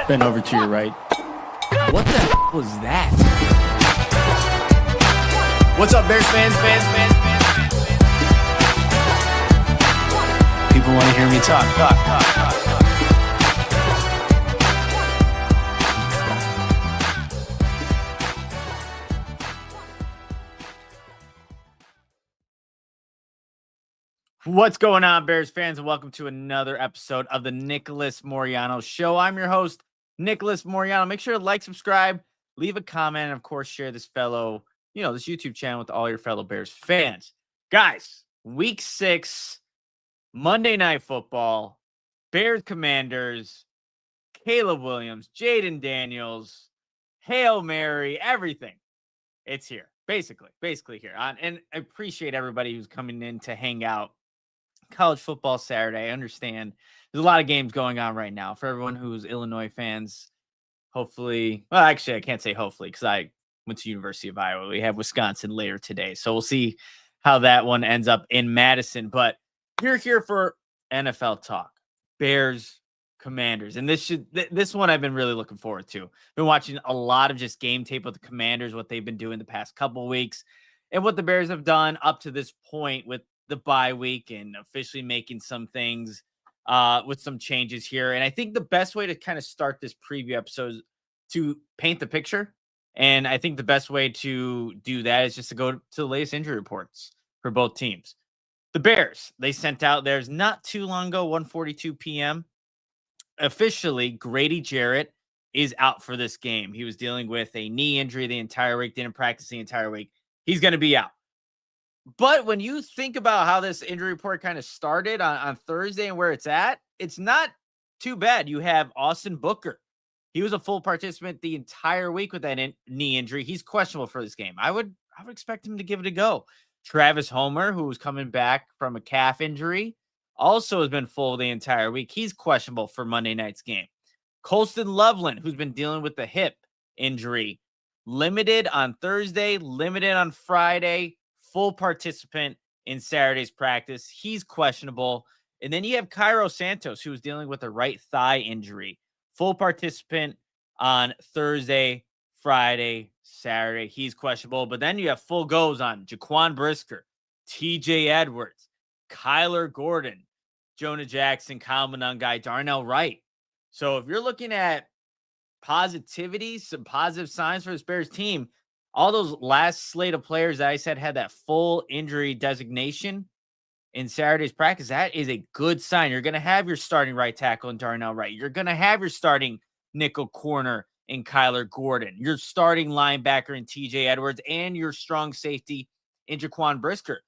Bend over to your right. What the was that? What's up, Bears fans? People want to hear me talk. What's going on, Bears fans, and welcome to another episode of the Nicholas Moreano Show. I'm your host, Nicholas Moreano. Make sure to like, subscribe, leave a comment, and of course, share this this YouTube channel with all your fellow Bears fans. Guys, week 6, Monday Night Football, Bears Commanders, Caleb Williams, Jayden Daniels, Hail Mary, everything. It's here, basically here. And I appreciate everybody who's coming in to hang out. College football Saturday. I understand there's a lot of games going on right now. For everyone who's Illinois fans, hopefully, well, actually, I can't say hopefully because I went to University of Iowa. We have Wisconsin later today. So we'll see how that one ends up in Madison. But you're here for NFL talk, Bears, Commanders. And this one I've been really looking forward to. Been watching a lot of just game tape with the Commanders, what they've been doing the past couple of weeks, and what the Bears have done up to this point with the bye week and officially making some things with some changes here. And I think the best way to kind of start this preview episode is to paint the picture. And I think the best way to do that is just to go to the latest injury reports for both teams. The Bears, they sent out theirs not too long ago, 1:42 p.m. Officially, Grady Jarrett is out for this game. He was dealing with a knee injury the entire week, didn't practice the entire week. He's going to be out. But when you think about how this injury report kind of started on Thursday and where it's at, it's not too bad. You have Austin Booker. He was a full participant the entire week with that knee injury. He's questionable for this game. I would expect him to give it a go. Travis Homer, who was coming back from a calf injury, also has been full the entire week. He's questionable for Monday night's game. Colston Loveland, who's been dealing with the hip injury, limited on Thursday, limited on Friday, full participant in Saturday's practice. He's questionable. And then you have Cairo Santos, who was dealing with a right thigh injury. Full participant on Thursday, Friday, Saturday. He's questionable. But then you have full goes on Jaquan Brisker, TJ Edwards, Kyler Gordon, Jonah Jackson, Kyle Monangai, Darnell Wright. So if you're looking at positivity, some positive signs for this Bears team, all those last slate of players that I said had that full injury designation in Saturday's practice, that is a good sign. You're going to have your starting right tackle in Darnell Wright. You're going to have your starting nickel corner in Kyler Gordon, your starting linebacker in TJ Edwards, and your strong safety in Jaquan Brisker.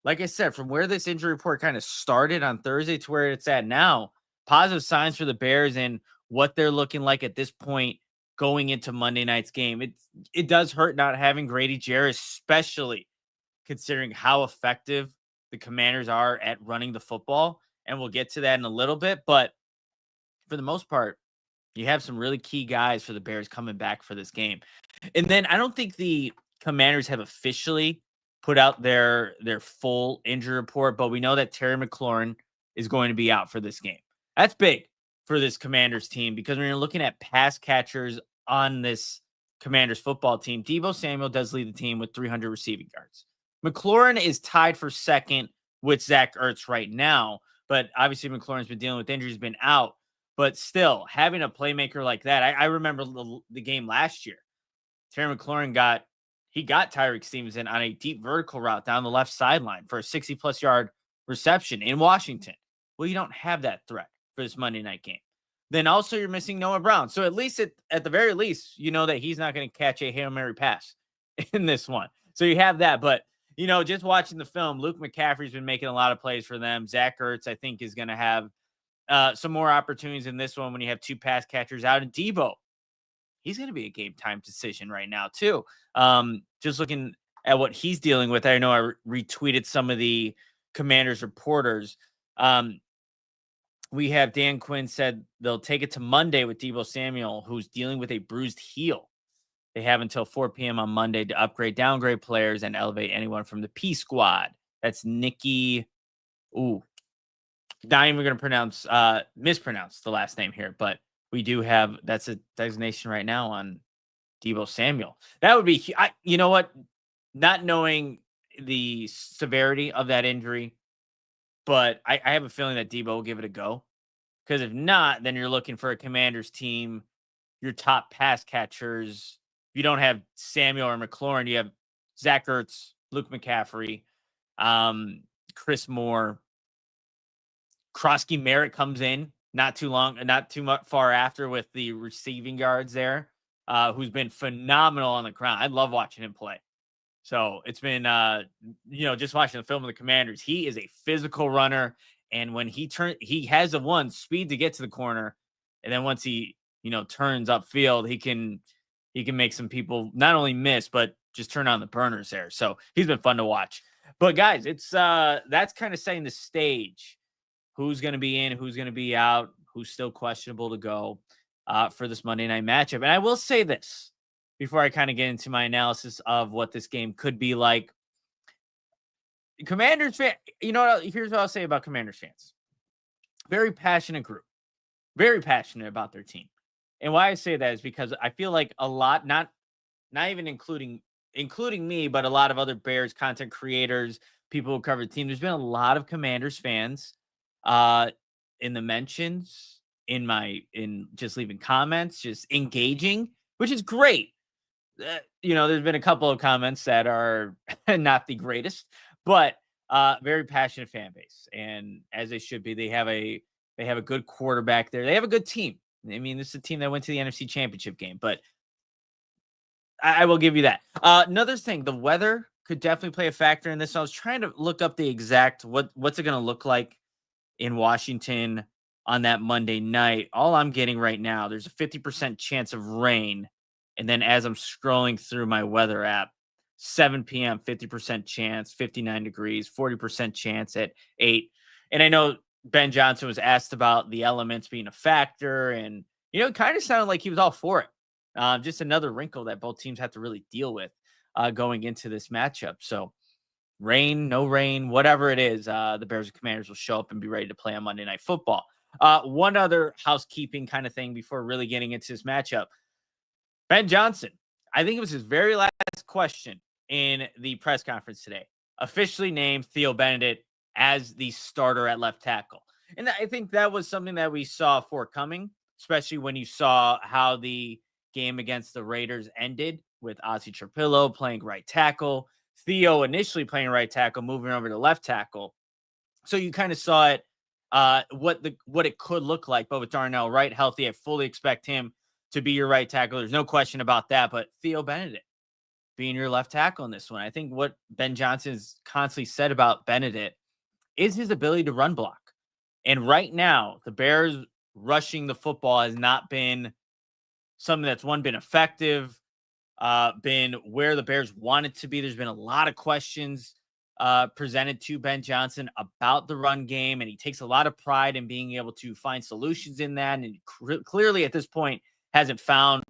Like I said, from where this injury report kind of started on Thursday to where it's at now, positive signs for the Bears and what they're looking like at this point going into Monday night's game. It does hurt not having Grady Jarrett, especially considering how effective the Commanders are at running the football. And we'll get to that in a little bit. But for the most part, you have some really key guys for the Bears coming back for this game. And then I don't think the Commanders have officially put out their full injury report, but we know that Terry McLaurin is going to be out for this game. That's big for this Commanders team, because when you're looking at pass catchers on this Commanders football team, Deebo Samuel does lead the team with 300 receiving yards. McLaurin is tied for second with Zach Ertz right now, but obviously McLaurin's been dealing with injuries, been out, but still having a playmaker like that. I remember the game last year. Terry McLaurin got Tyreek Stevenson on a deep vertical route down the left sideline for a 60-plus yard reception in Washington. Well, you don't have that threat for this Monday night game. Then also you're missing Noah Brown. So at least at the very least, you know that he's not going to catch a Hail Mary pass in this one. So you have that. But, just watching the film, Luke McCaffrey's been making a lot of plays for them. Zach Ertz, I think, is going to have some more opportunities in this one when you have two pass catchers out. And Deebo, he's going to be a game time decision right now too. Just looking at what he's dealing with, I know I retweeted some of the Commanders reporters. We have Dan Quinn said they'll take it to Monday with Deebo Samuel, who's dealing with a bruised heel. They have until 4 p.m. on Monday to upgrade, downgrade players, and elevate anyone from the P squad. That's Nikki. Ooh, not even going to mispronounce the last name here, but we do have that's a designation right now on Deebo Samuel. That would be, you know what? Not knowing the severity of that injury, but I have a feeling that Deebo will give it a go. Because if not, then you're looking for a Commanders team, your top pass catchers. If you don't have Samuel or McLaurin, you have Zach Ertz, Luke McCaffrey, Chris Moore. Krosky Merritt comes in not too much far after with the receiving yards there, who's been phenomenal on the ground. I love watching him play. So it's been, just watching the film of the Commanders. He is a physical runner. And when he has speed to get to the corner. And then once he, turns upfield, he can make some people not only miss, but just turn on the burners there. So he's been fun to watch. But guys, it's that's kind of setting the stage. Who's going to be in, who's going to be out, who's still questionable to go for this Monday night matchup. And I will say this before I kind of get into my analysis of what this game could be like. Commanders fan, here's what I'll say about Commanders fans. Very passionate group. Very passionate about their team. And why I say that is because I feel like a lot, not even including me, but a lot of other Bears content creators, people who cover the team, there's been a lot of Commanders fans in the mentions, in just leaving comments, just engaging, which is great. There's been a couple of comments that are not the greatest, but very passionate fan base, and as they should be. They have a good quarterback there. They have a good team. I mean, this is a team that went to the NFC Championship game, but I will give you that. Another thing, the weather could definitely play a factor in this. I was trying to look up the exact what's it going to look like in Washington on that Monday night. All I'm getting right now, there's a 50% chance of rain. And then as I'm scrolling through my weather app, 7 p.m., 50% chance, 59 degrees, 40% chance at 8. And I know Ben Johnson was asked about the elements being a factor. And, it kind of sounded like he was all for it. Just another wrinkle that both teams have to really deal with going into this matchup. So rain, no rain, whatever it is, the Bears and Commanders will show up and be ready to play on Monday Night Football. One other housekeeping kind of thing before really getting into this matchup. Ben Johnson, I think it was his very last question in the press conference today, officially named Theo Benedict as the starter at left tackle. And I think that was something that we saw forthcoming, especially when you saw how the game against the Raiders ended with Ozzie Trapillo playing right tackle, Theo initially playing right tackle, moving over to left tackle. So you kind of saw it, what it could look like. But with Darnell Wright healthy, I fully expect him to be your right tackle. There's no question about that. But Theo Benedict being your left tackle in this one, I think what Ben Johnson has constantly said about Benedict is his ability to run block. And right now, the Bears rushing the football has not been something that's been effective, been where the Bears want it to be. There's been a lot of questions presented to Ben Johnson about the run game, and he takes a lot of pride in being able to find solutions in that. And clearly at this point hasn't found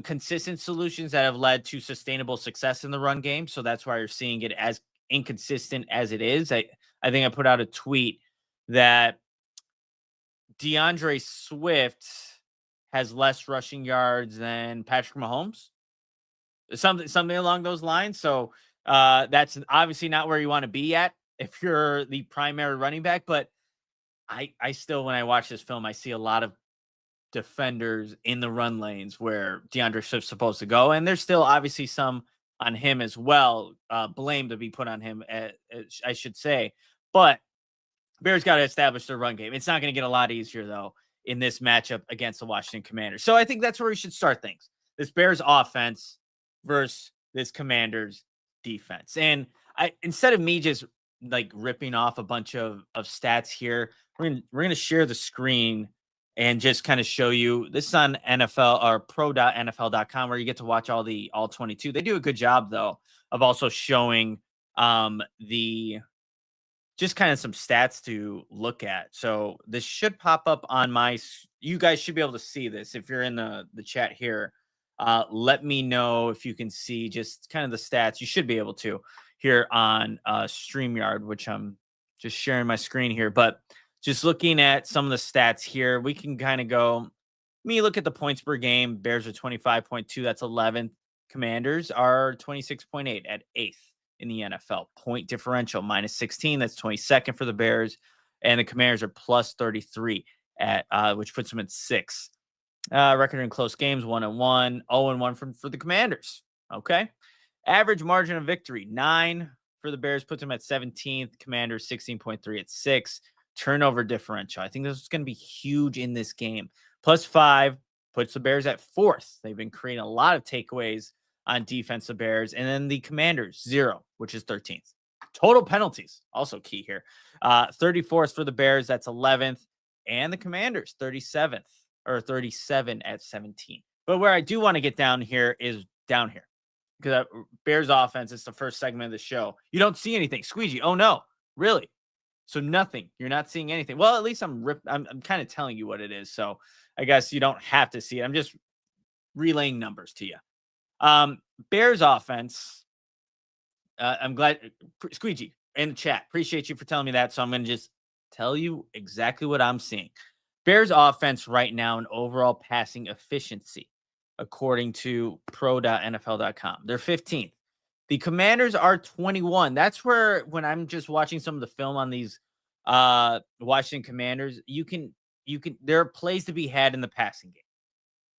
consistent solutions that have led to sustainable success in the run game. So that's why you're seeing it as inconsistent as it is. I think I put out a tweet that DeAndre Swift has less rushing yards than Patrick Mahomes, something along those lines. So that's obviously not where you want to be at if you're the primary running back. But I still, when I watch this film, I see a lot of defenders in the run lanes where DeAndre Swift's supposed to go. And there's still obviously some on him as well, blame to be put on him, I should say. But Bears got to establish their run game. It's not going to get a lot easier, though, in this matchup against the Washington Commanders. So I think that's where we should start things. This Bears offense versus this Commanders defense. And instead of me just like ripping off a bunch of stats here, we're gonna share the screen and just kind of show you. This is on NFL or pro.nfl.com, where you get to watch all 22. They do a good job, though, of also showing just kind of some stats to look at. So this should pop up on you guys should be able to see this. If you're in the chat here, let me know if you can see just kind of the stats. You should be able to here on StreamYard, which I'm just sharing my screen here. But just looking at some of the stats here, we can kind of go. Me look at the points per game. Bears are 25.2. That's 11th. Commanders are 26.8 at 8th in the NFL. Point differential minus 16. That's 22nd for the Bears. And the Commanders are plus 33 at which puts them at 6th. Record in close games, 1-1, 0-1 for the Commanders. Okay. Average margin of victory, 9 for the Bears, puts them at 17th. Commanders, 16.3 at 6. Turnover differential. I think this is going to be huge in this game. Plus 5 puts the Bears at 4th. They've been creating a lot of takeaways on defense, the Bears. And then the Commanders, 0, which is 13th. Total penalties, also key here. 34th for the Bears, that's 11th. And the Commanders, 37th, or 37 at 17. But where I do want to get down here is down here. Because Bears offense is the first segment of the show. You don't see anything. Squeegee, oh no, really? So nothing. You're not seeing anything. Well, at least I'm kind of telling you what it is. So I guess you don't have to see it. I'm just relaying numbers to you. Bears offense. I'm glad Squeegee in the chat. Appreciate you for telling me that. So I'm going to just tell you exactly what I'm seeing. Bears offense right now in overall passing efficiency, according to pro.nfl.com. They're 15th. The Commanders are 21. That's where, when I'm just watching some of the film on these Washington Commanders, there are plays to be had in the passing game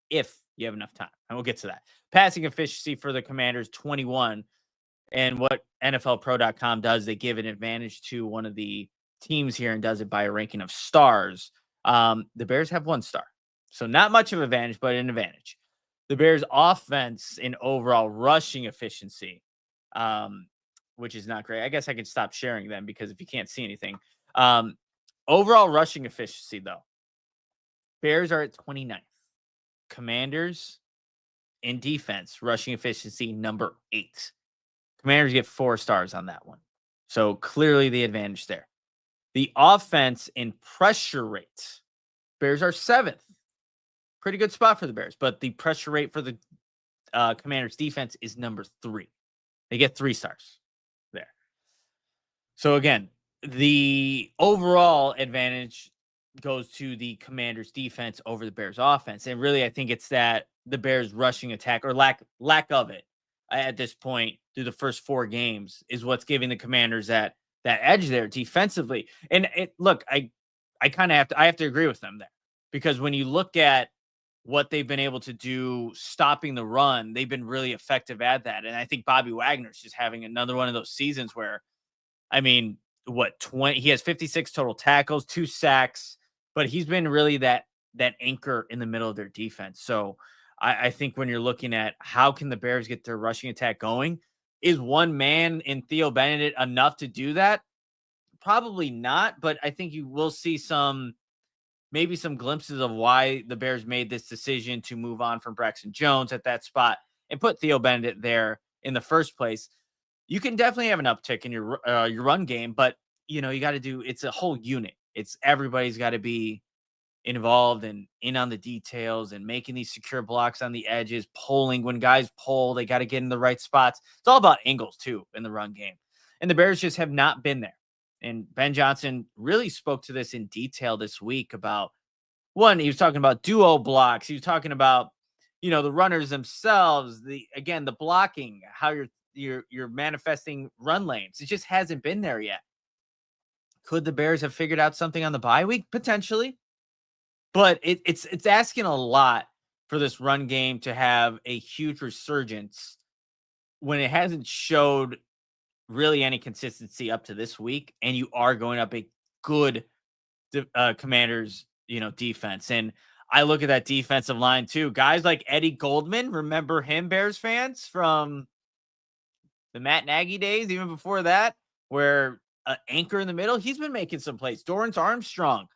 if you have enough time. And we'll get to that. Passing efficiency for the Commanders, 21. And what NFLpro.com does, they give an advantage to one of the teams here and does it by a ranking of stars. The Bears have 1 star. So not much of an advantage, but an advantage. The Bears offense in overall rushing efficiency, which is not great. I guess I could stop sharing them because if you can't see anything. Overall rushing efficiency, though. Bears are at 29th. Commanders in defense, rushing efficiency, number 8. Commanders get 4 stars on that one. So clearly the advantage there. The offense in pressure rate, Bears are 7th. Pretty good spot for the Bears, but the pressure rate for the Commanders defense is number 3. They get 3 stars there. So again, the overall advantage goes to the Commanders defense over the Bears offense. And really, I think it's that the Bears rushing attack or lack of it at this point through the first 4 games is what's giving the Commanders that edge there defensively. And look, I kind of have to agree with them there, because when you look at what they've been able to do stopping the run, they've been really effective at that. And I think Bobby Wagner's just having another one of those seasons where, I mean, he has 56 total tackles, 2 sacks, but he's been really that anchor in the middle of their defense. So I think when you're looking at how can the Bears get their rushing attack going, is one man in Theo Benedict enough to do that? Probably not, but I think you will see maybe some glimpses of why the Bears made this decision to move on from Braxton Jones at that spot and put Theo Benedict there in the first place. You can definitely have an uptick in your run game, but you got to it's a whole unit. Everybody's got to be involved and in on the details and making these secure blocks on the edges, pulling. When guys pull, they got to get in the right spots. It's all about angles too in the run game. And the Bears just have not been there. And Ben Johnson really spoke to this in detail this week about, one, he was talking about duo blocks. He was talking about, the runners themselves, the blocking, how you're manifesting run lanes. It just hasn't been there yet. Could the Bears have figured out something on the bye week? Potentially. But it's asking a lot for this run game to have a huge resurgence when it hasn't showed really any consistency up to this week, and you are going up a good Commanders, defense. And I look at that defensive line too. Guys like Eddie Goldman, remember him, Bears fans, from the Matt Nagy days, even before that, where anchor in the middle, he's been making some plays. Dorrance Armstrong,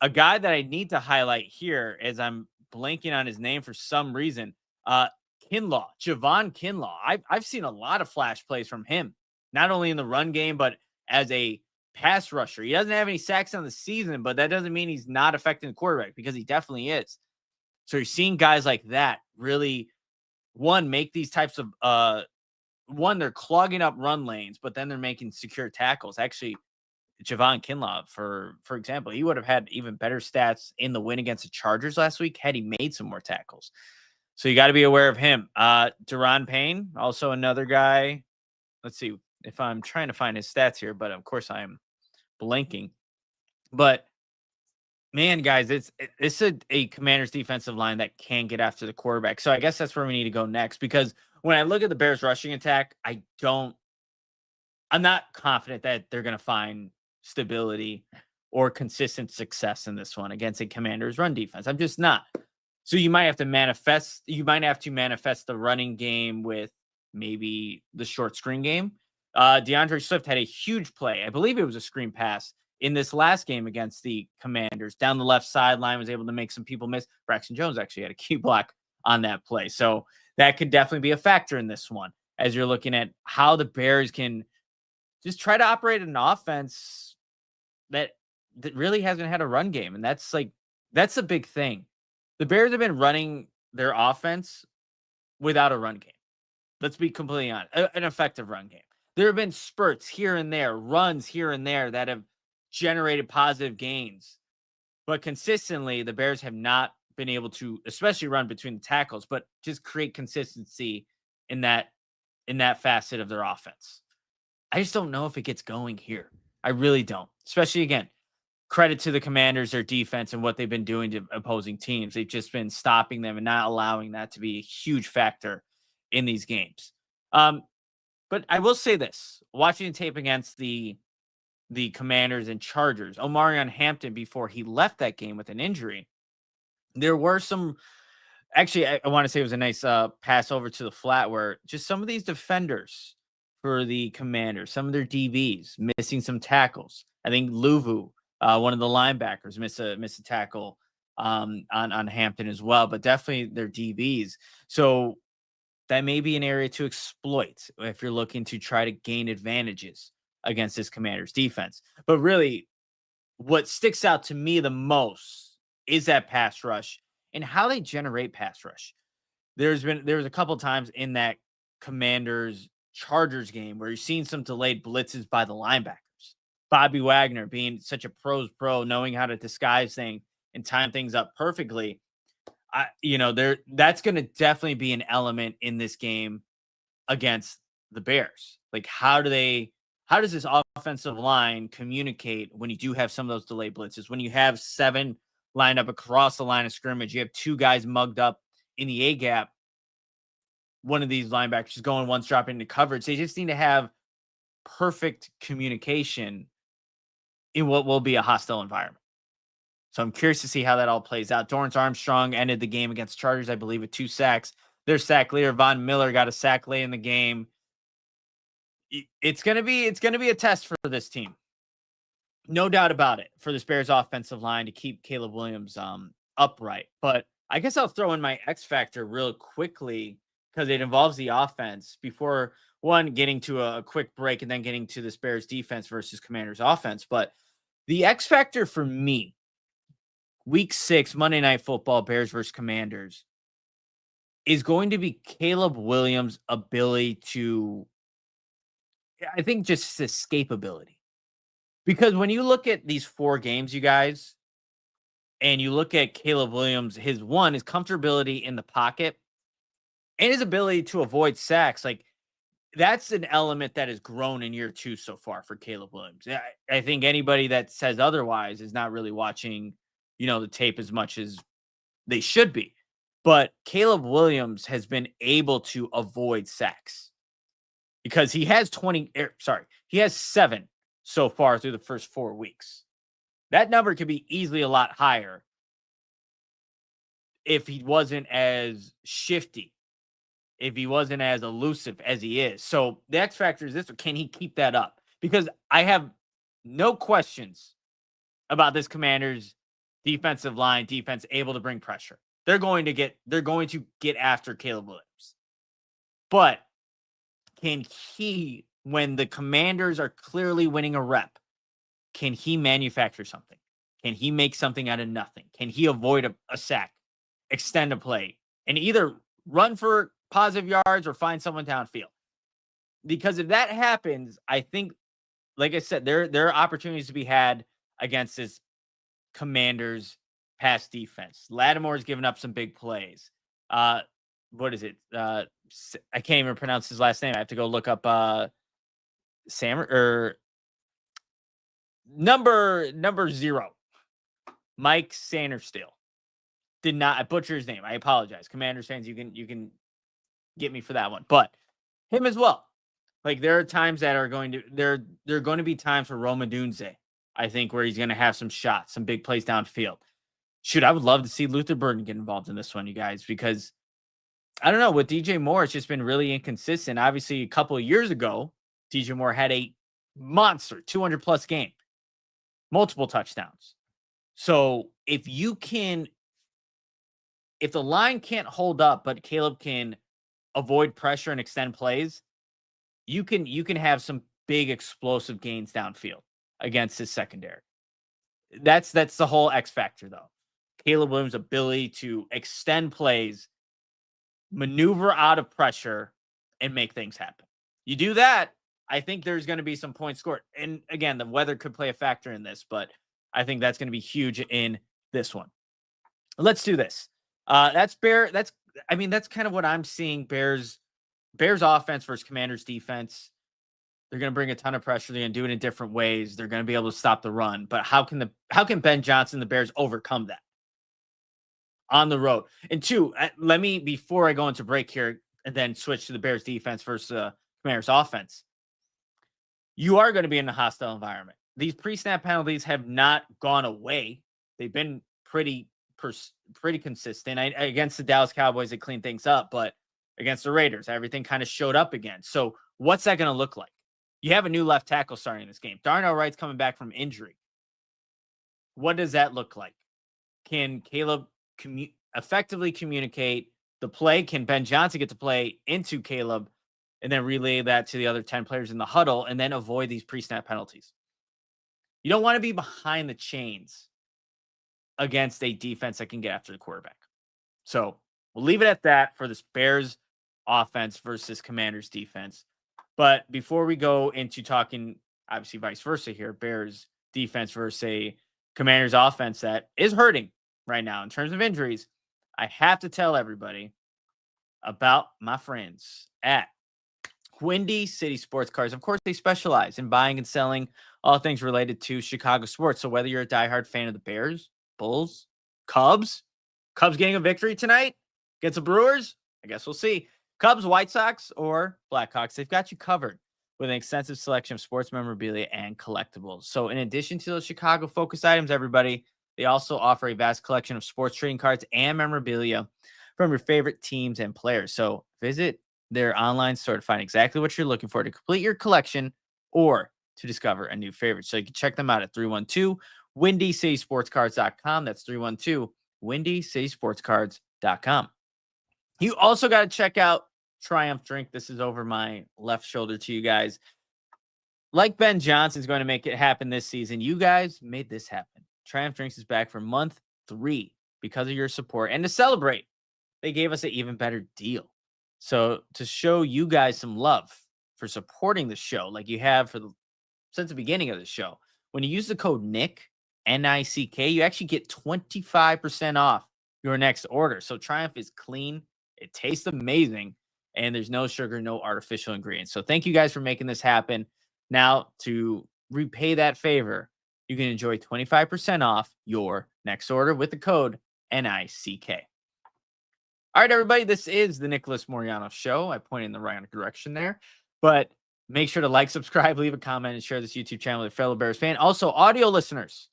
a guy that I need to highlight here as I'm blanking on his name for some reason. Kinlaw, Javon Kinlaw. I've seen a lot of flash plays from him, not only in the run game, but as a pass rusher. He doesn't have any sacks on the season, but that doesn't mean he's not affecting the quarterback, because he definitely is. So you're seeing guys like that really, make these types of, they're clogging up run lanes, but then they're making secure tackles. Actually, Javon Kinlaw, for example. He would have had even better stats in the win against the Chargers last week had he made some more tackles. So you got to be aware of him. Deron Payne, also another guy. Let's see if I'm trying to find his stats here, but of course I'm blanking. But man, guys, it's a Commanders defensive line that can get after the quarterback. So I guess that's where we need to go next, because when I look at the Bears rushing attack, I'm not confident that they're going to find stability or consistent success in this one against a Commanders run defense. I'm just not. So you might have to manifest the running game with maybe the short screen game. DeAndre Swift had a huge play. I believe it was a screen pass in this last game against the Commanders. Down the left sideline, was able to make some people miss. Braxton Jones actually had a key block on that play. So that could definitely be a factor in this one, as you're looking at how the Bears can just try to operate an offense that really hasn't had a run game. And that's a big thing. The Bears have been running their offense without a run game. Let's be completely honest. An effective run game. There have been spurts here and there, runs here and there that have generated positive gains. But consistently, the Bears have not been able to, especially run between the tackles, but just create consistency in that facet of their offense. I just don't know if it gets going here. I really don't. Especially, again, credit to the Commanders, their defense, and what they've been doing to opposing teams. They've just been stopping them and not allowing that to be a huge factor in these games. But I will say this, watching the tape against the Commanders and Chargers, Omarion Hampton, before he left that game with an injury, there were some, actually, I want to say it was a nice pass over to the flat where just some of these defenders for the Commanders, some of their DBs missing some tackles. I think Luvu, one of the linebackers, missed a tackle on Hampton as well, but definitely their DBs. So that may be an area to exploit if you're looking to try to gain advantages against this Commanders defense. But really, what sticks out to me the most is that pass rush and how they generate pass rush. There was a couple times in that Commanders Chargers game where you're seeing some delayed blitzes by the linebackers. Bobby Wagner being such a pro's pro, knowing how to disguise things and time things up perfectly. That's going to definitely be an element in this game against the Bears. Like, how does this offensive line communicate when you do have some of those delayed blitzes? When you have 7 lined up across the line of scrimmage, you have 2 guys mugged up in the A gap. One of these linebackers is going, one's dropping into coverage. They just need to have perfect communication in what will be a hostile environment. So I'm curious to see how that all plays out. Dorrance Armstrong ended the game against Chargers, I believe, with 2 sacks. Their sack leader, Von Miller, got a sack late in the game. It's gonna be a test for this team. No doubt about it, for this Bears offensive line to keep Caleb Williams upright. But I guess I'll throw in my X factor real quickly, because it involves the offense, before getting to a quick break and then getting to this Bears defense versus Commanders offense. But the X factor for me, Week 6, Monday Night Football, Bears versus Commanders, is going to be Caleb Williams' ability to, I think, just escapability. Because when you look at these 4 games, you guys, and you look at Caleb Williams, his comfortability in the pocket and his ability to avoid sacks, like, that's an element that has grown in year 2 so far for Caleb Williams. I think anybody that says otherwise is not really watching, the tape as much as they should be. But Caleb Williams has been able to avoid sacks because he has 7 so far through the first 4 weeks. That number could be easily a lot higher if he wasn't as shifty, if he wasn't as elusive as he is. So the X factor is this: can he keep that up? Because I have no questions about this Commanders defensive line, defense able to bring pressure. They're going to get after Caleb Williams. But can he, when the Commanders are clearly winning a rep, can he manufacture something? Can he make something out of nothing? Can he avoid a sack, extend a play, and either run for positive yards or find someone downfield? Because if that happens, I think like I said, there are opportunities to be had against this Commanders pass defense. Lattimore's given up some big plays. What is it? I can't even pronounce his last name. I have to go look up Sam or number 0. Mike Sanderstill. Did not I butcher his name. I apologize. Commanders fans, you can get me for that one. But him as well. Like there are times that are going to there are going to be times for Roma Dunze, I think, where he's going to have some shots, some big plays downfield. Shoot, I would love to see Luther Burden get involved in this one, you guys, because I don't know, with DJ Moore, it's just been really inconsistent. Obviously, a couple of years ago, DJ Moore had a monster 200 plus game, multiple touchdowns. So if the line can't hold up, but Caleb can avoid pressure and extend plays, you can have some big explosive gains downfield against his secondary. That's the whole X factor, though. Caleb Williams' ability to extend plays, maneuver out of pressure, and make things happen. You do that, I think there's going to be some points scored. And again, the weather could play a factor in this, but I think that's going to be huge in this one. Let's do this. That's kind of what I'm seeing. Bears offense versus Commanders defense. They're going to bring a ton of pressure. They're going to do it in different ways. They're going to be able to stop the run. But how can Ben Johnson, the Bears, overcome that on the road? And two, before I go into break here and then switch to the Bears defense versus Commanders offense, you are going to be in a hostile environment. These pre-snap penalties have not gone away. They've been pretty consistent. Against the Dallas Cowboys, they cleaned things up, but against the Raiders, everything kind of showed up again. So what's that going to look like? You have a new left tackle starting this game. Darnell Wright's coming back from injury. What does that look like? Can Caleb effectively communicate the play? Can Ben Johnson get to play into Caleb and then relay that to the other 10 players in the huddle and then avoid these pre-snap penalties? You don't want to be behind the chains against a defense that can get after the quarterback. So we'll leave it at that for this Bears offense versus Commanders defense. But before we go into talking, obviously vice versa here, Bears defense versus a Commanders offense that is hurting right now in terms of injuries, I have to tell everybody about my friends at Windy City Sports Cars. Of course, they specialize in buying and selling all things related to Chicago sports. So whether you're a diehard fan of the Bears, Bulls, Cubs getting a victory tonight against the Brewers, I guess we'll see. Cubs, White Sox, or Blackhawks, they've got you covered with an extensive selection of sports memorabilia and collectibles. So in addition to those Chicago-focused items, everybody, they also offer a vast collection of sports trading cards and memorabilia from your favorite teams and players. So visit their online store to find exactly what you're looking for to complete your collection or to discover a new favorite. So you can check them out at 312-WindyCitySportsCards.com. That's 312-WindyCitySportsCards.com. You also got to check out Triumph Drink. This is over my left shoulder to you guys. Like Ben Johnson's going to make it happen this season, you guys made this happen. Triumph Drinks is back for month 3 because of your support. And to celebrate, they gave us an even better deal. So to show you guys some love for supporting the show like you have since the beginning of the show, when you use the code NICK, N-I-C-K, you actually get 25% off your next order. So Triumph is clean. It tastes amazing. And there's no sugar, no artificial ingredients. So thank you guys for making this happen. Now, to repay that favor, you can enjoy 25% off your next order with the code NICK. All right, everybody, this is the Nicholas Moreano Show. I pointed in the right direction there. But make sure to like, subscribe, leave a comment, and share this YouTube channel with a fellow Bears fan. Also, audio listeners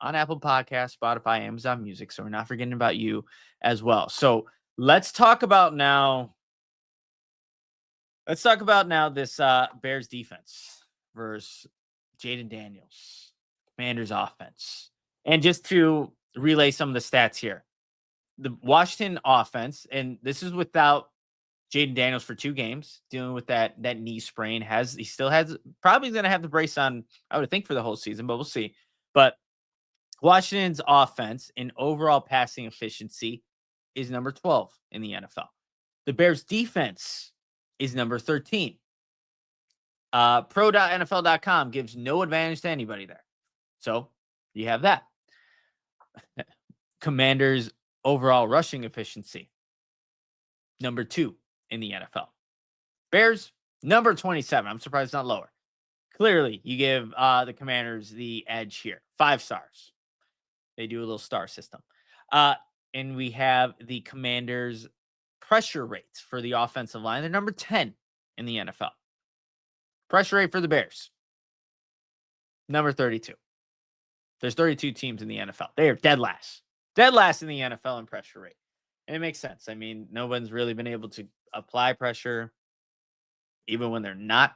on Apple Podcasts, Spotify, Amazon Music. So we're not forgetting about you as well. So let's talk about now this Bears defense versus Jayden Daniels, Commanders offense. And just to relay some of the stats here, the Washington offense, and this is without Jayden Daniels for 2 games, dealing with that knee sprain. He still has, probably going to have the brace on, I would think, for the whole season, but we'll see. But Washington's offense in overall passing efficiency is number 12 in the NFL. The Bears defense is number 13. Pro.nfl.com gives no advantage to anybody there. So you have that. Commanders' overall rushing efficiency, number 2 in the NFL. Bears, number 27. I'm surprised it's not lower. Clearly, you give the Commanders the edge here. 5 stars. They do a little star system. And we have the Commanders' pressure rates for the offensive line. They're number 10 in the NFL. Pressure rate for the Bears, number 32. There's 32 teams in the NFL. They are dead last. Dead last in the NFL in pressure rate. And it makes sense. I mean, no one's really been able to apply pressure, even when they're not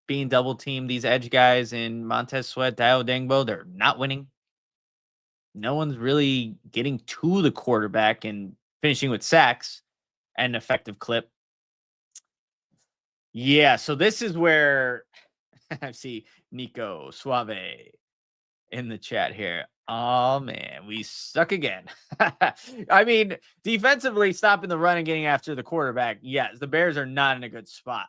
being double teamed. These edge guys in Montez Sweat, Dio Dengbo, they're not winning. No one's really getting to the quarterback and finishing with sacks at an effective clip. Yeah, so this is where I see Nico Suave in the chat here. Oh, man, we suck again. I mean, defensively, stopping the run and getting after the quarterback, yes, the Bears are not in a good spot.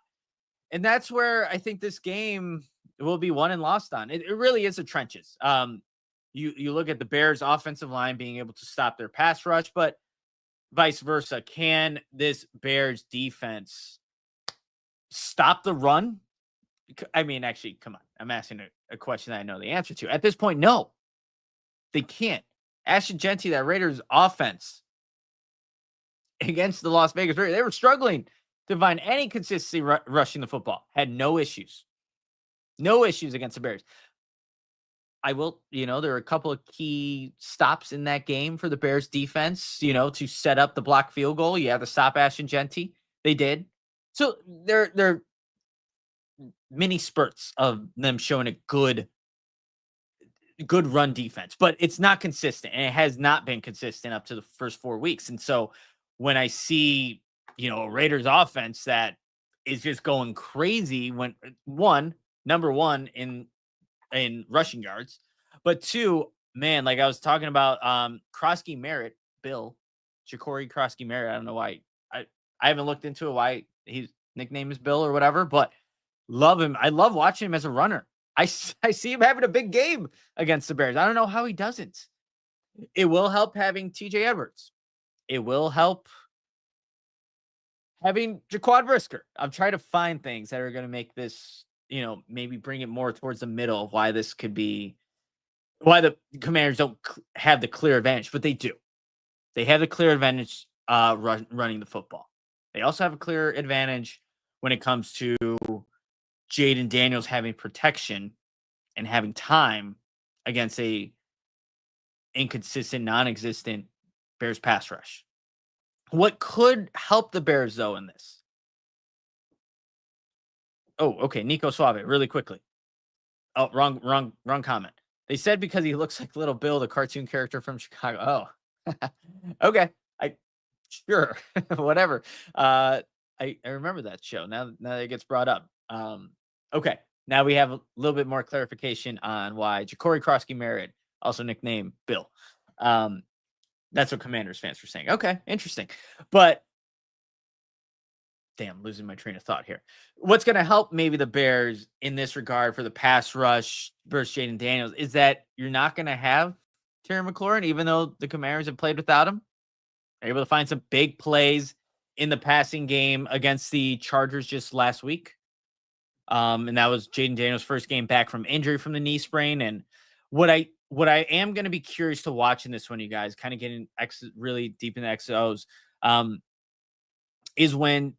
And that's where I think this game will be won and lost on. It really is the trenches. You look at the Bears' offensive line being able to stop their pass rush, but vice versa. Can this Bears defense stop the run? I mean, actually, come on. I'm asking a question that I know the answer to. At this point, no. They can't. Ashton Jeanty, that Raiders offense against the Las Vegas Raiders, they were struggling to find any consistency rushing the football. Had no issues. No issues against the Bears. I will, there are a couple of key stops in that game for the Bears defense, to set up the block field goal. You have to stop Ashton Jeanty. They did. So they're mini spurts of them showing a good run defense, but it's not consistent, and it has not been consistent up to the first 4 weeks. And so when I see, a Raiders offense that is just going crazy when number one in rushing yards, but 2, man, like I was talking about, Krosky Merritt, Ja'Cory Krosky Merritt. I don't know why I haven't looked into it, why his nickname is Bill or whatever, but love him. I love watching him as a runner. I see him having a big game against the Bears. I don't know how he doesn't. It will help having TJ Edwards. It will help having Jaquan Brisker. I'm trying to find things that are going to make this, maybe bring it more towards the middle of why this could be, why the Commanders don't have the clear advantage, but they do. They have the clear advantage running the football. They also have a clear advantage when it comes to Jayden Daniels having protection and having time against a inconsistent, non-existent Bears pass rush. What could help the Bears, though, in this? Oh, okay. Nico Suave, really quickly. Oh, wrong comment. They said because he looks like Little Bill, the cartoon character from Chicago. Oh, okay. Sure, whatever. I remember that show. Now that it gets brought up. Okay. Now we have a little bit more clarification on why Ja'Cory Krosky Merritt, also nicknamed Bill. That's what Commanders fans were saying. Okay, interesting. But damn, losing my train of thought here. What's going to help maybe the Bears in this regard for the pass rush versus Jayden Daniels is that you're not going to have Terry McLaurin, even though the Commanders have played without him. They're able to find some big plays in the passing game against the Chargers just last week. And that was Jayden Daniels' first game back from injury from the knee sprain. And what I am going to be curious to watch in this one, you guys, kind of getting really deep in the XOs, is when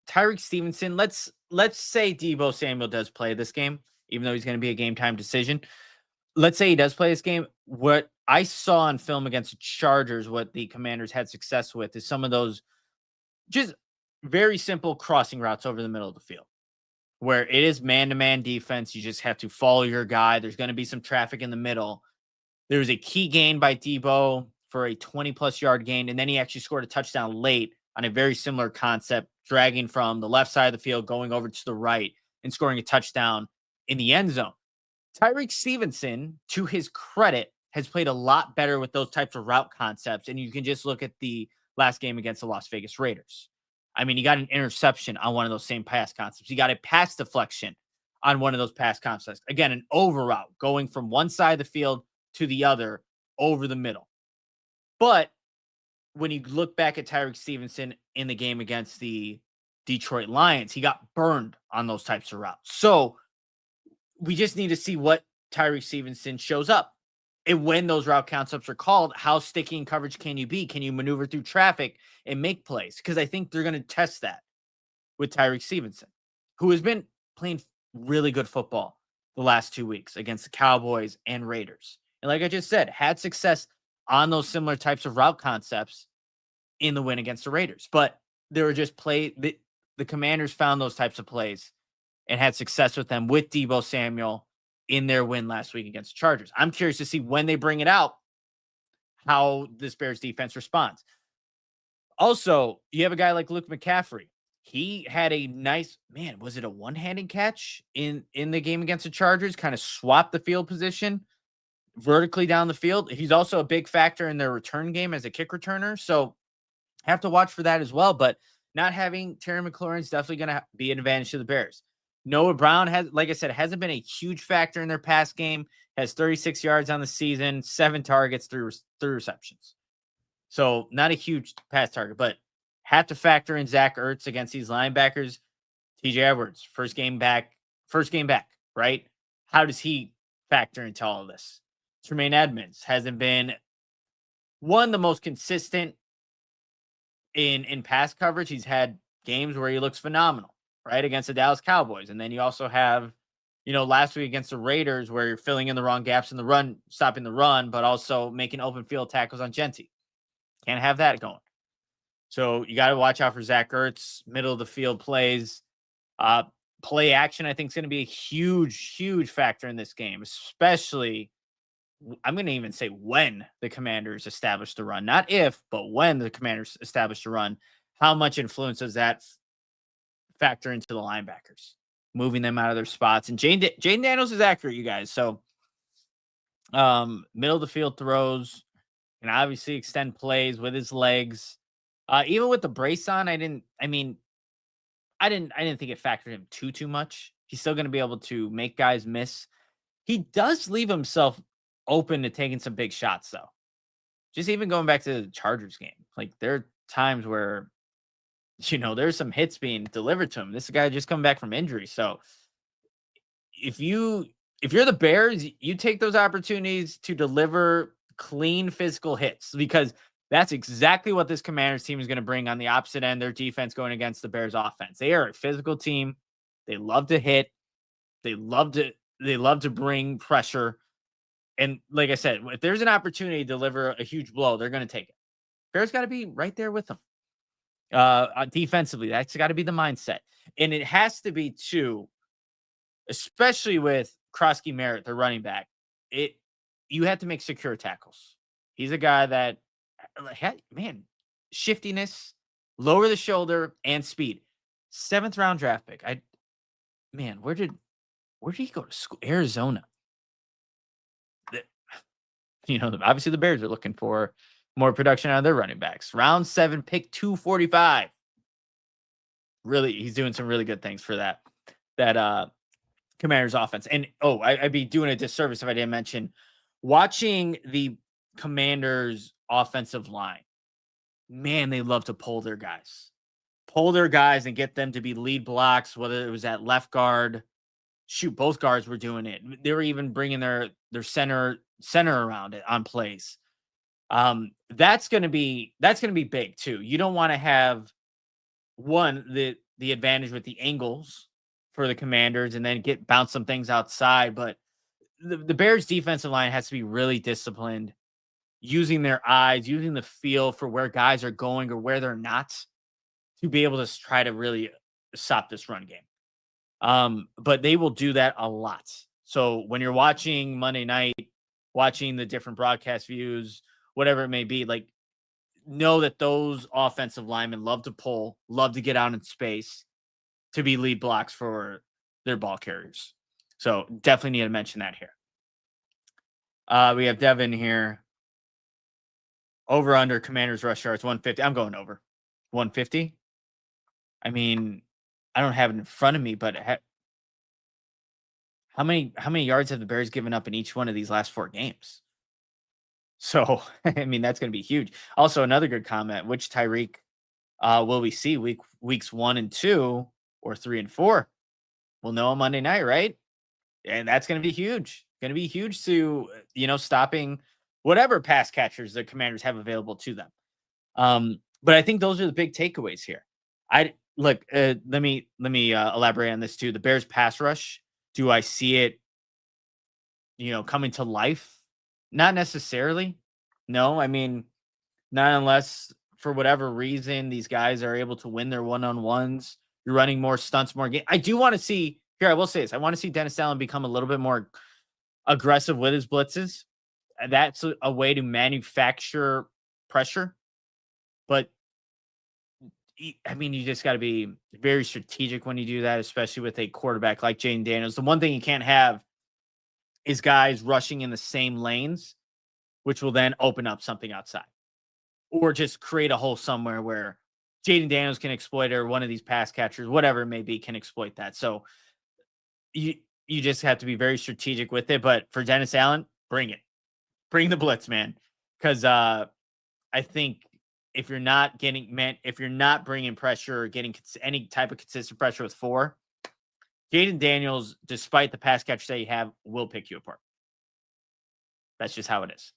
Tyreek Stevenson, let's say Deebo Samuel does play this game, even though he's going to be a game time decision. Let's say he does play this game. What I saw on film against the Chargers, what the Commanders had success with, is some of those just very simple crossing routes over the middle of the field, where it is man-to-man defense. You just have to follow your guy. There's going to be some traffic in the middle. There was a key gain by Deebo for a 20-plus yard gain, and then he actually scored a touchdown late on a very similar concept, dragging from the left side of the field, going over to the right, and scoring a touchdown in the end zone. Tyreek Stevenson, to his credit, has played a lot better with those types of route concepts, and you can just look at the last game against the Las Vegas Raiders. I mean, he got an interception on one of those same pass concepts. He got a pass deflection on one of those pass concepts. Again, an over route going from one side of the field to the other over the middle. But when you look back at Tyreek Stevenson in the game against the Detroit Lions, he got burned on those types of routes. So we just need to see what Tyreek Stevenson shows up. And when those route concepts are called, how sticky in coverage can you be? Can you maneuver through traffic and make plays? Because I think they're going to test that with Tyreek Stevenson, who has been playing really good football the last 2 weeks against the Cowboys and Raiders. And like I just said, had success on those similar types of route concepts in the win against the Raiders. But they were just the Commanders found those types of plays and had success with them with Deebo Samuel in their win last week against the Chargers. I'm curious to see when they bring it out, how this Bears defense responds. Also, you have a guy like Luke McCaffrey. He had a nice, man, was it a one-handed catch in the game against the Chargers? Kind of swapped the field position vertically down the field. He's also a big factor in their return game as a kick returner. So have to watch for that as well. But not having Terry McLaurin is definitely going to be an advantage to the Bears. Noah Brown has, like I said, hasn't been a huge factor in their pass game. Has 36 yards on the season, 7 targets, 3 receptions. So not a huge pass target, but have to factor in Zach Ertz against these linebackers. TJ Edwards, first game back, right? How does he factor into all of this? Tremaine Edmonds hasn't been the most consistent in pass coverage. He's had games where he looks phenomenal, right? Against the Dallas Cowboys. And then you also have, last week against the Raiders where you're filling in the wrong gaps in the run, stopping the run, but also making open field tackles on Genti. Can't have that going. So you got to watch out for Zach Ertz, middle of the field plays. Play action, I think, is going to be a huge, huge factor in this game, especially, I'm going to even say when the Commanders establish the run. Not if, but when the Commanders establish the run. How much influence does that factor into the linebackers, moving them out of their spots? And Jayden Daniels is accurate, you guys. So middle of the field throws, and obviously extend plays with his legs. Even with the brace on, I didn't think it factored him too much. He's still going to be able to make guys miss. He does leave himself open to taking some big shots, though. Just even going back to the Chargers game, like there are times where, there's some hits being delivered to him. This guy just coming back from injury. So if you're the Bears, you take those opportunities to deliver clean physical hits, because that's exactly what this Commanders team is going to bring on the opposite end. Their defense going against the Bears offense. They are a physical team. They love to hit. They love to bring pressure. And like I said, if there's an opportunity to deliver a huge blow, they're going to take it. Bears got to be right there with them. Defensively, that's got to be the mindset. And it has to be too, especially with Krosky Merritt, the running back. You have to make secure tackles. He's a guy that, shiftiness, lower the shoulder, and speed. 7th round draft pick. Where did he go to school? Arizona. Obviously the Bears are looking for more production out of their running backs. Round 7 pick 245. Really, he's doing some really good things for that Commanders offense. And I'd be doing a disservice if I didn't mention watching the Commanders offensive line. Man, they love to pull their guys and get them to be lead blocks, whether it was at left guard. Shoot, both guards were doing it. They were even bringing their center around it on plays. That's going to be big too. You don't want to have the advantage with the angles for the Commanders and then bounce some things outside. But the Bears defensive line has to be really disciplined, using their eyes, using the feel for where guys are going or where they're not, to be able to try to really stop this run game. But they will do that a lot. So when you're watching Monday night, watching the different broadcast views, whatever it may be, like, know that those offensive linemen love to pull, love to get out in space to be lead blocks for their ball carriers. So definitely need to mention that here. We have Devin here. Over under Commanders rush yards 150. I'm going over 150. I don't have it in front of me, but how many yards have the Bears given up in each one of these last 4 games? So, I mean, that's going to be huge. Also, another good comment, which Tyreek will we see weeks 1 and 2 or 3 and 4? We'll know on Monday night, right? And that's going to be huge. Going to be huge to, stopping whatever pass catchers the Commanders have available to them. But I think those are the big takeaways here. Look, let me elaborate on this too. The Bears pass rush, do I see it, coming to life? Not necessarily. No, I mean, not unless for whatever reason these guys are able to win their one-on-ones. You're running more stunts, more game. I do want to see here. I will say this: I want to see Dennis Allen become a little bit more aggressive with his blitzes. That's a way to manufacture pressure. But I mean, you just got to be very strategic when you do that, especially with a quarterback like Jayden Daniels. The one thing you can't have is guys rushing in the same lanes, which will then open up something outside or just create a hole somewhere where Jayden Daniels can exploit it, or one of these pass catchers, whatever it may be, can exploit that. So you just have to be very strategic with it. But for Dennis Allen, bring it. Bring the blitz, man. Because I think if you're not bringing pressure or getting any type of consistent pressure with 4, Jayden Daniels, despite the pass catch that you have, will pick you apart. That's just how it is.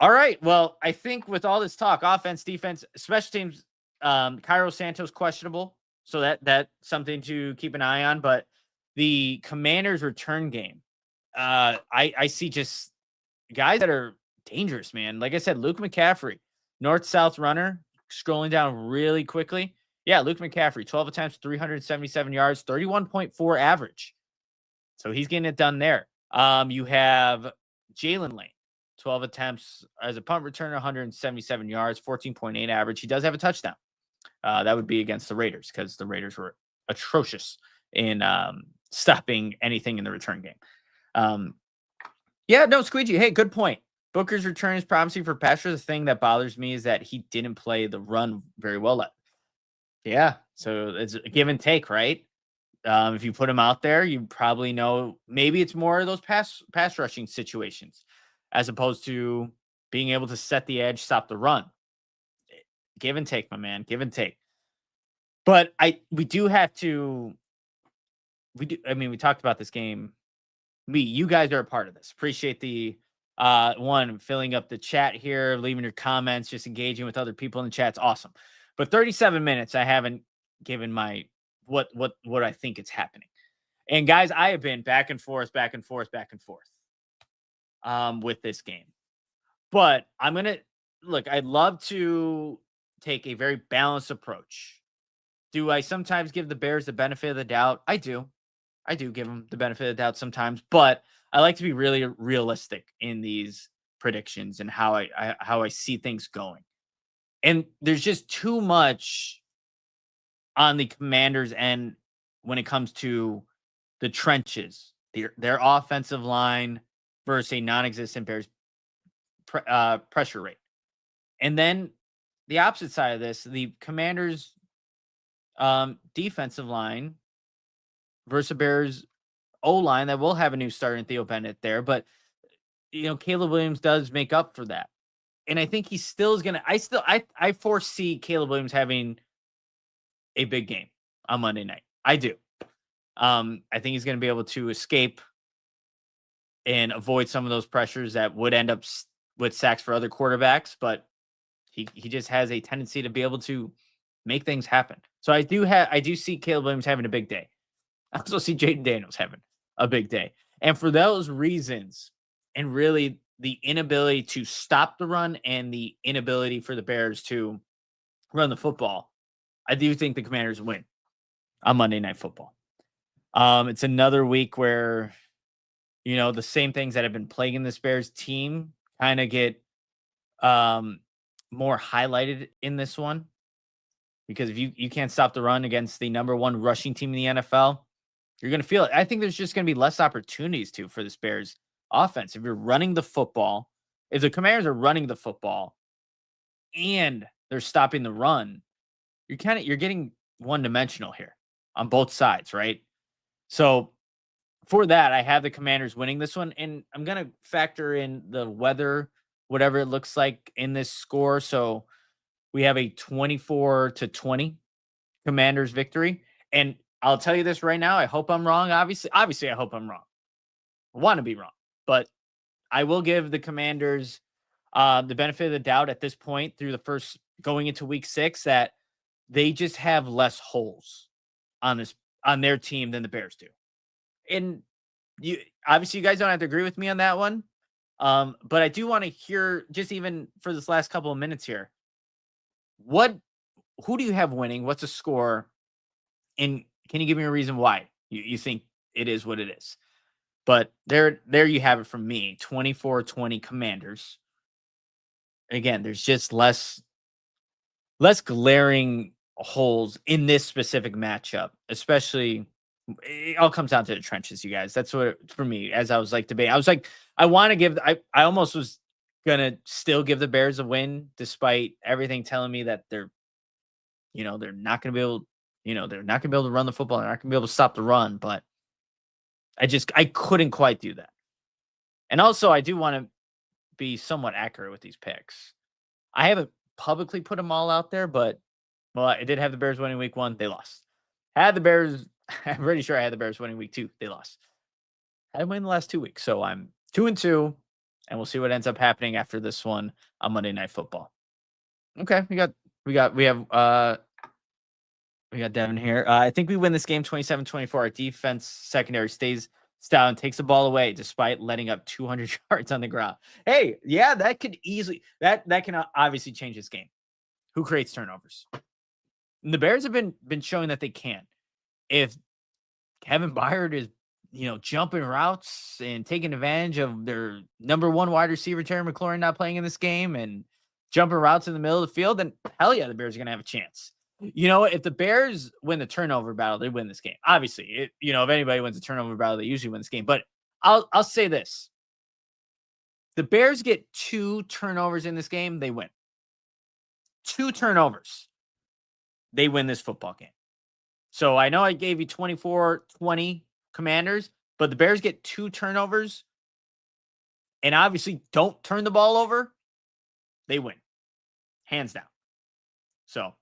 All right. Well, I think with all this talk, offense, defense, special teams, Cairo Santos questionable. So that's something to keep an eye on. But the Commanders return game, I see just guys that are dangerous, man. Like I said, Luke McCaffrey, north-south runner, scrolling down really quickly. Yeah, Luke McCaffrey, 12 attempts, 377 yards, 31.4 average. So he's getting it done there. You have Jalen Lane, 12 attempts as a punt returner, 177 yards, 14.8 average. He does have a touchdown. That would be against the Raiders because the Raiders were atrocious in stopping anything in the return game. Yeah, no, Squeegee. Hey, good point. Booker's return is promising for pass rush. The thing that bothers me is that he didn't play the run very well. Yeah, so it's a give and take, right? If you put him out there, you probably know maybe it's more of those pass rushing situations as opposed to being able to set the edge, stop the run. Give and take, my man. Give and take. But we talked about this game. You guys are a part of this. Appreciate the filling up the chat here, leaving your comments, just engaging with other people in the chat. It's awesome. But 37 minutes, I haven't given my what I think is happening. And guys, I have been back and forth with this game. But I'm gonna look, I'd love to take a very balanced approach. Do I sometimes give the Bears the benefit of the doubt? I do give them the benefit of the doubt sometimes, but I like to be really realistic in these predictions and how I see things going. And there's just too much on the Commanders' end when it comes to the trenches, their offensive line versus a non-existent Bears pressure rate. And then the opposite side of this, the Commanders' defensive line versus Bears O-line that will have a new starter in Theo Bennett there, but Caleb Williams does make up for that. And I think he still is gonna I foresee Caleb Williams having a big game on Monday night. I do. I think he's gonna be able to escape and avoid some of those pressures that would end up with sacks for other quarterbacks, but he just has a tendency to be able to make things happen. So I do see Caleb Williams having a big day. I also see Jayden Daniels having a big day. And for those reasons, and really the inability to stop the run and the inability for the Bears to run the football, I do think the Commanders win on Monday Night Football. It's another week where, the same things that have been plaguing this Bears team kind of get more highlighted in this one. Because if you can't stop the run against the number 1 rushing team in the NFL, you're going to feel it. I think there's just going to be less opportunities for this Bears offense. If you're running the football, if the Commanders are running the football and they're stopping the run, you're getting one-dimensional here on both sides, right? So for that, I have the Commanders winning this one, and I'm gonna factor in the weather, whatever it looks like in this score. So we have a 24-20 Commanders victory. And I'll tell you this right now. I hope I'm wrong. Obviously, I hope I'm wrong. I want to be wrong, but I will give the Commanders the benefit of the doubt at this point through the first going into week 6 that they just have less holes on their team than the Bears do. And you obviously you guys don't have to agree with me on that one. But I do want to hear just even for this last couple of minutes here. Who do you have winning? What's the score? And can you give me a reason why you think it is what it is? But there you have it from me. 24-20 Commanders. Again, there's just less glaring holes in this specific matchup, especially it all comes down to the trenches, you guys. That's what for me, as I was like debating. I was like, I want to give I almost was gonna still give the Bears a win, despite everything telling me that they're not gonna be able, they're not gonna be able to run the football, they're not gonna be able to stop the run, but I couldn't quite do that. And also I do want to be somewhat accurate with these picks. I haven't publicly put them all out there, but I did have the Bears winning week 1. They lost. Had the Bears. I'm pretty sure I had the Bears winning week 2. They lost. Had them win the last 2 weeks, so I'm 2-2, and we'll see what ends up happening after this one on Monday Night Football. Okay, we have Devin here. I think we win this game 27-24. Our defense secondary stays down and takes the ball away despite letting up 200 yards on the ground. Hey, yeah, that could easily that can obviously change this game. Who creates turnovers? And the Bears have been showing that they can. If Kevin Byard is, jumping routes and taking advantage of their number 1 wide receiver, Terry McLaurin, not playing in this game and jumping routes in the middle of the field, then hell yeah, the Bears are going to have a chance. If the Bears win the turnover battle, they win this game. Obviously, if anybody wins the turnover battle, they usually win this game. But I'll say this. The Bears get 2 turnovers in this game, they win. 2 turnovers. They win this football game. So I know I gave you 24-20 Commanders, but the Bears get 2 turnovers and obviously don't turn the ball over. They win. Hands down. So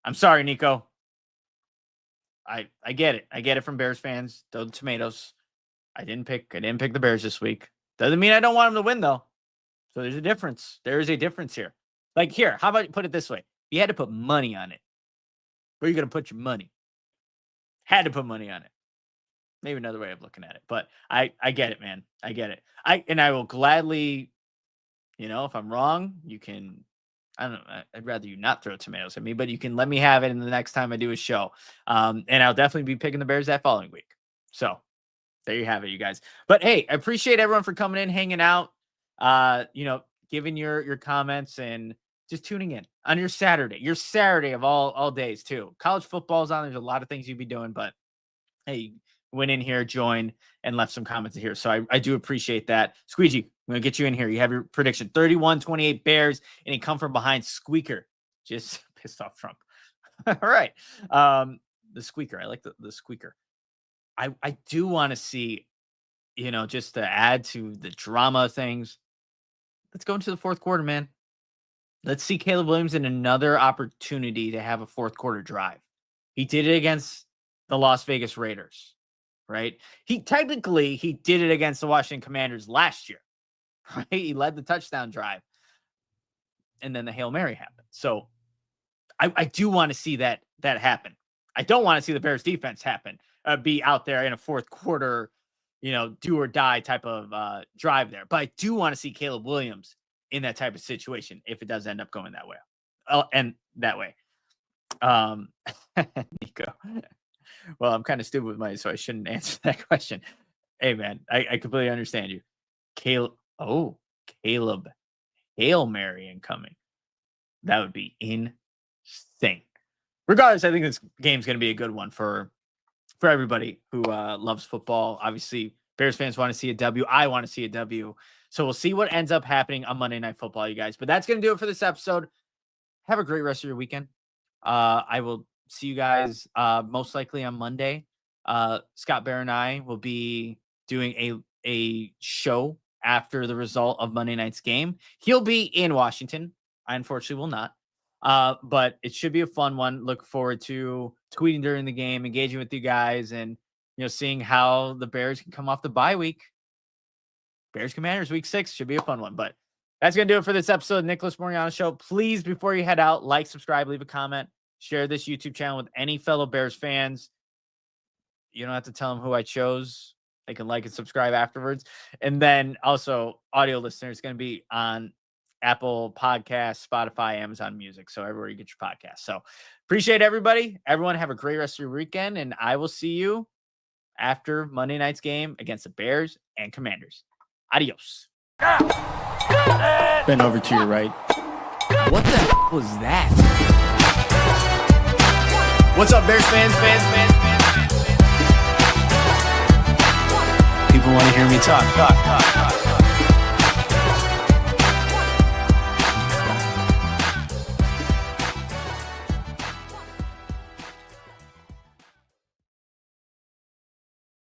I'm sorry, Nico. I get it. I get it from Bears fans. Throw the tomatoes. I didn't pick the Bears this week. Doesn't mean I don't want them to win, though. So there's a difference. There is a difference here. Like here, how about you put it this way? You had to put money on it. Where are you going to put your money? Had to put money on it. Maybe another way of looking at it. But I get it, man. I get it. I will gladly, if I'm wrong, you can, I don't know, I'd rather you not throw tomatoes at me, but you can let me have it in the next time I do a show. And I'll definitely be picking the Bears that following week. So there you have it, you guys. But hey, I appreciate everyone for coming in, hanging out, giving your comments and just tuning in on your Saturday of all days too. College football's on. There's a lot of things you'd be doing, but hey, went in here, joined, and left some comments here. So I do appreciate that. Squeegee, I'm going to get you in here. You have your prediction. 31-28 Bears, and he come from behind. Squeaker. Just pissed off Trump. All right. The squeaker. I like the squeaker. I do want to see, just to add to the drama of things, let's go into the fourth quarter, man. Let's see Caleb Williams in another opportunity to have a fourth quarter drive. He did it against the Las Vegas Raiders, right? He did it against the Washington Commanders last year, right? He led the touchdown drive, and then the Hail Mary happened. So I do want to see that happen. I don't want to see the Bears defense be out there in a fourth quarter, do or die type of drive there. But I do want to see Caleb Williams in that type of situation if it does end up going that way. And that way. Nico. Well, I'm kind of stupid with money, so I shouldn't answer that question. Hey, man, I completely understand you. Caleb, Hail Mary incoming. That would be insane. Regardless, I think this game's going to be a good one for everybody who loves football. Obviously, Bears fans want to see a W. I want to see a W. So we'll see what ends up happening on Monday Night Football, you guys. But that's going to do it for this episode. Have a great rest of your weekend. I will see you guys most likely on Monday Scott Bear and I will be doing a show after the result of Monday night's game. He'll be in Washington. I unfortunately will not. But it should be a fun one. Look forward to tweeting during the game, engaging with you guys, and seeing how the Bears can come off the bye week. Bears Commanders week 6 should be a fun one. But that's gonna do it for this episode of Nicholas Moreano Show. Please, before you head out, like, subscribe, leave a comment, share this YouTube channel with any fellow Bears fans. You don't have to tell them who I chose. They can like and subscribe afterwards. And then also, audio listeners going to be on Apple Podcasts, Spotify, Amazon Music. So everywhere you get your podcasts. So appreciate everybody. Everyone have a great rest of your weekend. And I will see you after Monday night's game against the Bears and Commanders. Adios. Bend over to your right. What the was that? What's up, Bears fans? People want to hear me talk.